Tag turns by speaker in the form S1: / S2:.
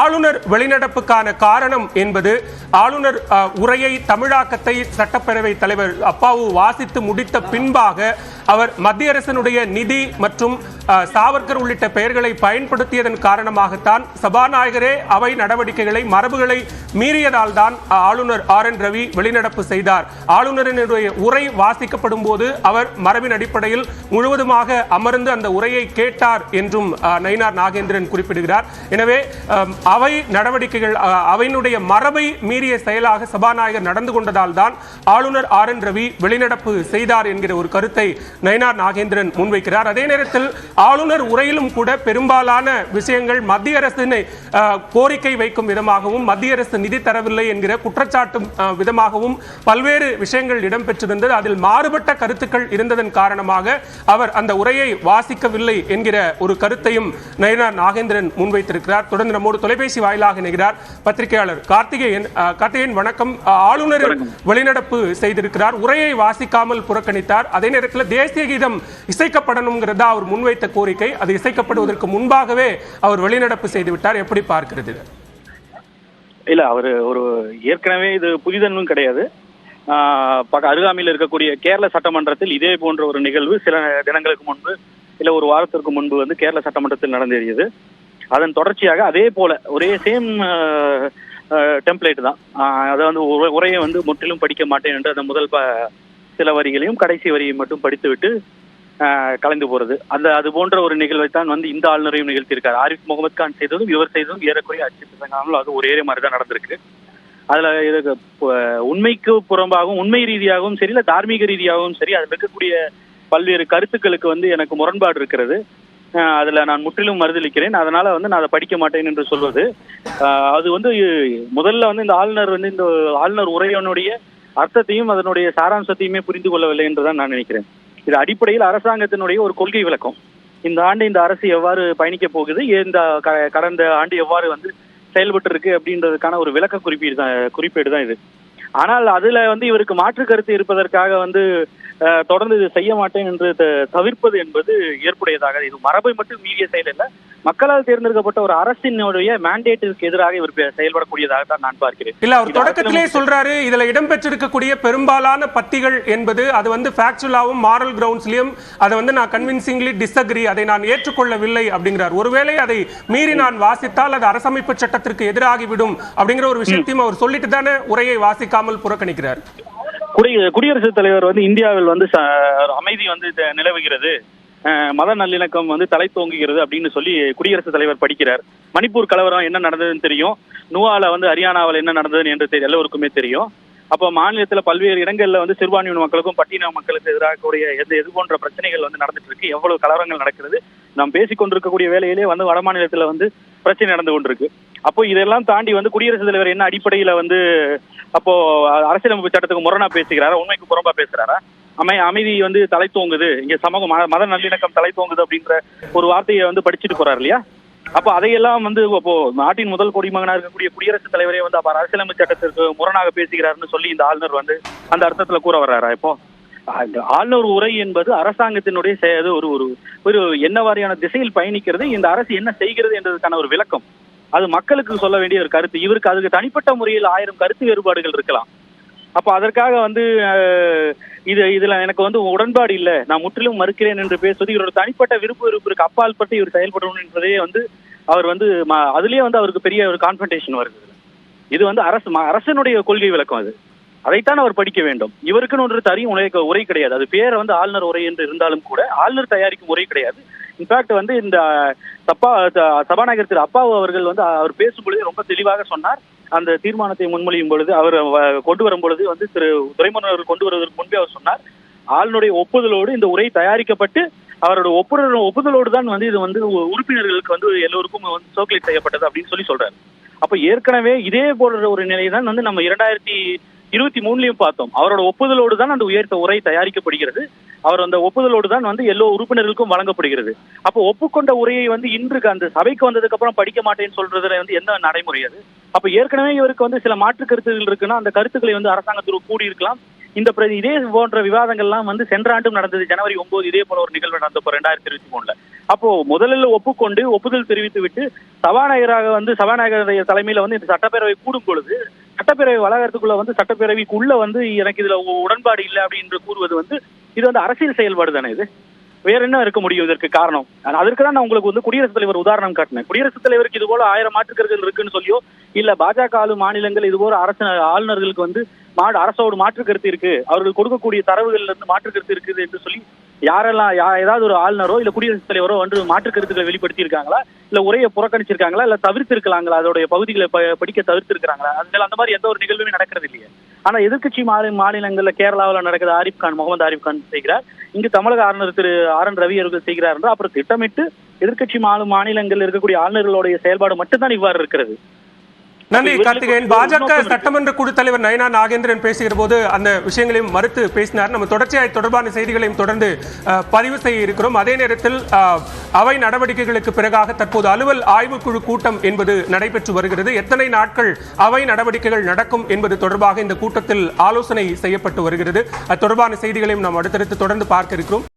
S1: ஆளுநர் வெளிநடப்புக்கான காரணம் என்பது ஆளுநர் உரையை தமிழாக்கத்தை சட்டப்பேரவை தலைவர் அப்பாவு வாசித்து முடித்த பின்பாக அவர் மத்திய அரசினுடைய நிதி மற்றும் சாவர்கர் உள்ளிட்ட பெயர்களை பயன்படுத்தியதன் காரணமாகத்தான் சபாநாயகரே அவை நடவடிக்கைகளை மரபுகளை மீறியதால் தான் ஆளுநர் RN ரவி வெளிநடப்பு செய்தார். ஆளுநரினுடைய உரை வாசிக்கப்படும் போது அவர் மரபின் அடிப்படையில் முழுவதுமாக அமர்ந்து அந்த உரையை கேட்டார் என்றும் நயினார் நாகேந்திரன் குறிப்பிடுகிறார். எனவே அவை நடவடிக்கைகள் அவையினுடைய மரபை மீறிய செயலாக சபாநாயகர் நடந்து கொண்டதால் தான் ஆளுநர் RN ரவி வெளிநடப்பு செய்தார் என்கிற ஒரு கருத்தை நயினார் நாகேந்திரன் முன்வைக்கிறார். அதே நேரத்தில் ஆளுநர் உரையிலும் கூட பெரும்பாலான விஷயங்கள் மத்திய அரசினை கோரிக்கை வைக்கும் விதமாகவும் மத்திய அரசு நிதி தரவில்லை என்கிற குற்றச்சாட்டும் விதமாகவும் பல்வேறு விஷயங்கள் இடம்பெற்றிருந்தது. அதில் மாறுபட்ட கருத்துக்கள் இருந்ததன் காரணமாக அவர் அந்த உரையை வாசிக்கவில்லை என்கிற ஒரு கருத்தையும் நயினார் நாகேந்திரன் முன்வைத்திருக்கிறார். தொடர்ந்து நம்மோடு தொலைபேசி வாயிலாக இணைகிறார் பத்திரிகையாளர் கார்த்திகேயன். வணக்கம். ஆளுநர் வெளிநடப்பு செய்திருக்கிறார், உரையை வாசிக்காமல் புறக்கணித்தார். அதே நேரத்தில் தேசிய கீதம் இசைக்கப்படணுங்கிறதா அவர் முன்வைத்த கோரிக்கை. அது இசைக்கப்படுவதற்கு முன்பாகவே அவர் வெளிநடப்பு செய்துவிட்டார். எப்படி பார்க்கிறது?
S2: இல்ல, அவர் ஒரு ஏற்கனவே இது புதிதன்னும் கிடையாது. அருகாமையில் இருக்கக்கூடிய கேரள சட்டமன்றத்தில் இதே போன்ற ஒரு நிகழ்வு சில தினங்களுக்கு முன்பு இல்ல ஒரு வாரத்திற்கு முன்பு வந்து கேரள சட்டமன்றத்தில் நடந்தேறியது. அதன் தொடர்ச்சியாக அதே போல ஒரே சேம் டெம்ப்ளேட் தான். அதை வந்து உரையை வந்து முற்றிலும் படிக்க மாட்டேன் என்று அந்த முதல் சில வரிகளையும் கடைசி வரியை மட்டும் படித்துவிட்டு கலந்து போறது. அது போன்ற ஒரு நிகழ்வை தான் வந்து இந்த ஆளுநரையும் நிகழ்த்தியிருக்காரு. ஆரிஃப் முகமது கான் செய்ததும் இவர் செய்ததும் ஏறக்குறைய அச்சு அது ஒரே மாதிரி தான் நடந்திருக்கு. அதுல உண்மைக்கு புறம்பாகவும் உண்மை ரீதியாகவும் சரி இல்ல தார்மீக ரீதியாகவும் சரி அதில் இருக்கக்கூடிய பல்வேறு கருத்துக்களுக்கு வந்து எனக்கு முரண்பாடு இருக்கிறது. அதுல நான் முற்றிலும் மறுதளிக்கிறேன். அதனால வந்து நான் அதை படிக்க மாட்டேன் என்று சொல்வது அது வந்து முதல்ல வந்து இந்த ஆளுநர் உரையினுடைய அர்த்தத்தையும் அதனுடைய சாராம்சத்தையுமே புரிந்து கொள்ளவில்லை என்றுதான் நான் நினைக்கிறேன். இது அடிப்படையில் அரசாங்கத்தினுடைய ஒரு கொள்கை விளக்கம். இந்த ஆண்டு இந்த அரசு எவ்வாறு பயணிக்க போகுது, இந்த கடந்த ஆண்டு எவ்வாறு வந்து செயல்பட்டு இருக்கு அப்படின்றதுக்கான ஒரு விளக்க குறிப்பீடு தான் இது. ஆனால் அதுல வந்து இவருக்கு மாற்று கருத்து இருப்பதற்காக வந்து தொடர்ந்து இது செய்ய மாட்டேன் என்று தவிர்ப்பது என்பது ஏற்புடையதாக, இது மரபை மட்டும் மீறிய செயல் இல்லை, மக்களால் தேர்ந்தெடுக்கப்பட்ட ஒரு அரசினுடைய மேண்டேட்டிற்கு எதிராக இவர் செயல்படக்கூடியதாக தான் நான் பார்க்கிறேன்.
S1: இல்ல, அவர் தொடக்கத்திலே சொல்றாரு இதுல இடம்பெற்றிருக்கக்கூடிய பெரும்பாலான பத்திகள் என்பது அது வந்து ஃபேக்சுவலாவும் மாரல் கிரவுண்ட்ஸ்லயும் அதை வந்து நான் கன்வின்சிங்லி டிஸ்அக்ரி, அதை நான் ஏற்றுக்கொள்ளவில்லை அப்படிங்கிறார். ஒருவேளை அதை மீறி நான் வாசித்தால் அது அரசமைப்பு சட்டத்திற்கு எதிராகிவிடும் அப்படிங்கிற ஒரு விஷயத்தையும் அவர் சொல்லிட்டு தானே உரையை வாசிக்காமல் புறக்கணிக்கிறார்.
S2: குடியரசுத் தலைவர் வந்து இந்தியாவில் வந்து அமைதி வந்து நிலவுகிறது, மத நல்லிணக்கம் வந்து தலை தோங்குகிறது அப்படின்னு சொல்லி குடியரசுத் தலைவர் படிக்கிறார். மணிப்பூர் கலவரம் என்ன நடந்ததுன்னு தெரியும், நுவால வந்து ஹரியானாவில் என்ன நடந்ததுன்னு என்று எல்லோருக்குமே தெரியும். அப்போ மாநிலத்தில் பல்வேறு இடங்கள்ல வந்து சிறுபான்மையின மக்களுக்கும் பட்டியல மக்களுக்கு எதிராக கூடிய எது போன்ற பிரச்சனைகள் வந்து நடந்துட்டு இருக்கு, எவ்வளவு கலவரங்கள் நடக்கிறது. நாம் பேசிக்கொண்டிருக்கக்கூடிய வேலையிலே வந்து வட மாநிலத்தில் வந்து பிரச்சனை நடந்து கொண்டிருக்கு. அப்போ இதெல்லாம் தாண்டி வந்து குடியரசுத் தலைவர் என்ன அடிப்படையில வந்து அப்போ அரசியலமைப்பு சட்டத்துக்கு முரணா பேசுகிறாரா, உண்மைக்கு புறம்பா பேசுறாரா? அமைதி வந்து தலை தோங்குது, இங்க மத நல்லிணக்கம் தலை தோங்குது அப்படின்ற ஒரு வார்த்தையை வந்து படிச்சுட்டு போறாரு இல்லையா? அப்போ அதையெல்லாம் வந்து இப்போ நாட்டின் முதல் குடிமகனா இருக்கக்கூடிய குடியரசுத் தலைவரே வந்து அப்ப அரசியலமைப்பு சட்டத்திற்கு முரணாக பேசுகிறாருன்னு சொல்லி இந்த ஆளுநர் வந்து அந்த அர்த்தத்துல கூற வர்றாரா? இப்போ ஆளுநர் உரை என்பது அரசாங்கத்தினுடைய ஒரு என்ன வாரியான திசையில் பயணிக்கிறது, இந்த அரசு என்ன செய்கிறது என்றதுக்கான ஒரு விளக்கம். அது மக்களுக்கு சொல்ல வேண்டிய ஒரு கருத்து. இவருக்கு அதுக்கு தனிப்பட்ட முறையில் 1000 கருத்து வேறுபாடுகள் இருக்கலாம். அப்ப அதற்காக வந்து இதுல எனக்கு வந்து உடன்பாடு இல்லை, நான் முற்றிலும் மறுக்கிறேன் என்று பேசுவது இவரோட தனிப்பட்ட விருப்பிற்கு அப்பால் பட்டு இவர் செயல்படணும் என்பதே வந்து அவர் வந்து அதுலயே வந்து அவருக்கு பெரிய ஒரு கான்ஃபன்டேஷன் வருது. இது வந்து அரசனுடைய கொள்கை விளக்கம். அதைத்தான் அவர் படிக்க வேண்டும். இவருக்குன்னு ஒன்று தரியும் உரை கிடையாது. அது பேரை வந்து ஆளுநர் உரை என்று இருந்தாலும் கூட ஆளுநர் தயாரிக்கும் உரை கிடையாது. இன்ஃபேக்ட் வந்து இந்த சபாநாயகர் திரு அப்பாவு அவர்கள் வந்து அவர் பேசும்பொழுது ரொம்ப தெளிவாக சொன்னார். அந்த தீர்மானத்தை முன்மொழியும் பொழுது அவர் கொண்டு வரும் பொழுது வந்து திரு துரைமுருகன் அவர்கள் கொண்டு வருவதற்கு முன்பே அவர் சொன்னார், ஆளுநருடைய ஒப்புதலோடு இந்த உரை தயாரிக்கப்பட்டு அவரோட ஒப்புதலோடு தான் வந்து இது வந்து உறுப்பினர்களுக்கு வந்து எல்லோருக்கும் வந்து சர்க்குலேட் செய்யப்பட்டது அப்படின்னு சொல்றாரு. அப்ப ஏற்கனவே இதே போன்ற ஒரு நிலை தான் வந்து நம்ம 2023 பார்த்தோம். அவரோட ஒப்புதலோடு தான் அந்த உரை தயாரிக்கப்படுகிறது. அவர் அந்த ஒப்புதலோடு தான் வந்து எல்லா உறுப்பினர்களுக்கும் வழங்கப்படுகிறது. அப்போ ஒப்புக்கொண்ட உரையை வந்து இன்று அந்த சபைக்கு வந்ததுக்கு அப்புறம் படிக்க மாட்டேன்னு சொல்றதுல வந்து எந்த நடைமுறை அது? அப்ப ஏற்கனவே இவருக்கு வந்து சில மாற்று கருத்துகள் இருக்குன்னா அந்த கருத்துக்களை வந்து அரசாங்கத்திற்கு கூடி இருக்கலாம், இதே போன்ற விவாதங்கள்லாம் வந்து சென்ற ஆண்டும் நடந்தது. ஜனவரி 9 இதே போல ஒரு நிகழ்வு நடந்தப்போ 2023. அப்போ முதலில் ஒப்புக்கொண்டு ஒப்புதல் தெரிவித்து விட்டு சபாநாயகர் தலைமையில வந்து இந்த சட்டப்பேரவை கூடும் பொழுது சட்டப்பேரவை வளாகத்துக்குள்ள வந்து சட்டப்பேரவைக்குள்ள வந்து எனக்கு இதுல உடன்பாடு இல்லை அப்படின்னு கூறுவது வந்து இது வந்து அரசியல் செயல்பாடு தானே. இது வேற என்ன இருக்க முடியும் இதற்கு காரணம்? அதற்கு தான் நான் உங்களுக்கு வந்து குடியரசுத் தலைவர் உதாரணம் காட்டினேன். குடியரசுத் தலைவருக்கு இது போல 1000 மாற்றுக் கருத்துகள் இருக்குன்னு சொல்லியோ இல்ல பாஜக ஆளும் மாநிலங்கள் இது போல ஆளுநர்களுக்கு வந்து அரசோடு மாற்று கருத்து இருக்கு, அவர்கள் கொடுக்கக்கூடிய தரவுகள்ல இருந்து மாற்று கருத்து இருக்குது என்று சொல்லி யாரெல்லாம் ஏதாவது ஒரு ஆளுநரோ இல்ல குடியரசுத் தலைவரோ வந்து மாற்று கருத்துக்களை வெளிப்படுத்தி இருக்காங்களா, இல்ல உரையை புறக்கணிச்சிருக்காங்களா, இல்ல தவிர்த்து இருக்காங்களா, அதோடைய பகுதிகளை படிக்க தவிர்த்து இருக்காங்களா? அந்த மாதிரி எந்த ஒரு நிகழ்வுமே நடக்கிறது இல்லையே. ஆனா எதிர்கட்சி மாநிலங்கள்ல கேரளாவில் நடக்குது, முகமது ஆரிஃப் கான் செய்கிறார், இங்கு தமிழக ஆளுநர் திரு RN ரவி அவர்கள் செய்கிறார் என்றால் அப்புறம் திட்டமிட்டு எதிர்கட்சி மாநிலங்களில் இருக்கக்கூடிய ஆளுநர்களுடைய செயல்பாடு மட்டும்தான் இவ்வாறு இருக்கிறது.
S1: நன்றி கார்த்திகேயன். பாஜக சட்டமன்ற குழு தலைவர் நயனா நாகேந்திரன் பேசுகிற போது அந்த விஷயங்களையும் மறுத்து பேசினார். நம்ம தொடர்ச்சியாக தொடர்பான செய்திகளையும் தொடர்ந்து பதிவு செய்ய இருக்கிறோம். அதே நேரத்தில் அவை நடவடிக்கைகளுக்கு பிறகாக தற்போது அலுவல் ஆய்வுக்குழு கூட்டம் என்பது நடைபெற்று வருகிறது. எத்தனை நாட்கள் அவை நடவடிக்கைகள் நடக்கும் என்பது தொடர்பாக இந்த கூட்டத்தில் ஆலோசனை செய்யப்பட்டு வருகிறது. அது தொடர்பான செய்திகளையும் நாம் அடுத்தடுத்து தொடர்ந்து பார்க்க இருக்கிறோம்.